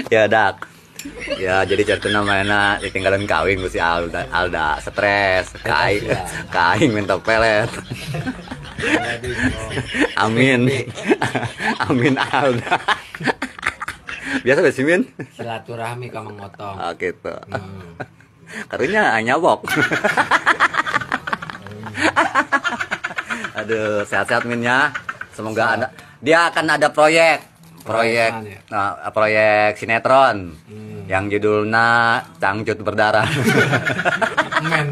Ya dak. Ya jadi cerita namanya ditinggalin kawin ku si Alda stres kaing minta pelet. Amin. Amin Alda. Biasa sih Min. Silaturahmi ka Mang Otong. Oh gitu. Karunya nyabok. Aduh, sehat-sehat Min ya. Semoga ada dia akan ada proyek sinetron yang judulnya Cangcut Berdarah. Men.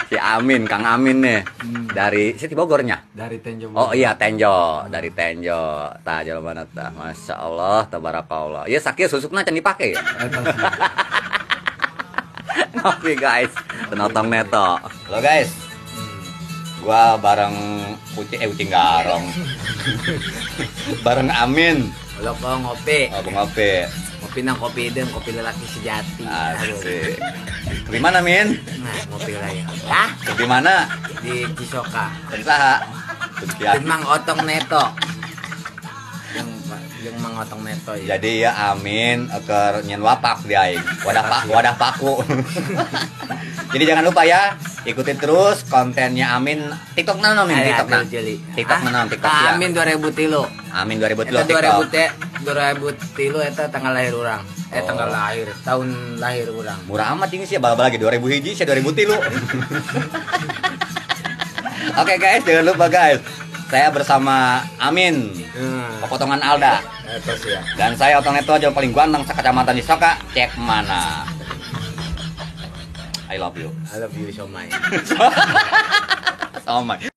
Si Amin, Kang Amin nih dari Siti Bogornya. Dari Tenjo. Oh iya Tenjo, dari Tenjo. Tah jalan mana tah? Masya Allah, tabarakallah. Iya sakit susukna can dipake ya. Oke guys, penonton neto. Halo guys. Gua bareng Ucing Garong. Bareng Amin. Halo kok ngopi. Oh, ngopi. Ngopi nang kopi den, kopi lelaki sejati. Asik. Di mana, Min? Nah, ngopi lah ya. Hah? Di mana? Di Cisoka. Di saha? Di Mang Otong Neto. Yang Mang Otong Neto ya. Jadi ya Amin keur nyen wapak di aing. Wadah paku. Jadi jangan lupa ya, ikutin terus kontennya Amin. TikTok naon Min? TikTok naon? TikTok naon? TikTok ya. Amin 2003. Amin 2003 Eta TikTok. 2003 eta tanggal lahir urang. Tanggal lahir, tahun lahir urang. Murah amat ini sih bal-bal lagi 2000 hiji, saya 2003. Oke guys, jangan lupa guys. Saya bersama Amin, Pepotongan Alda. Ya. Dan saya Otong Neto yang paling ganteng sekecamatan Cisoka. Cek mana? I love you. I love you so much. Sama.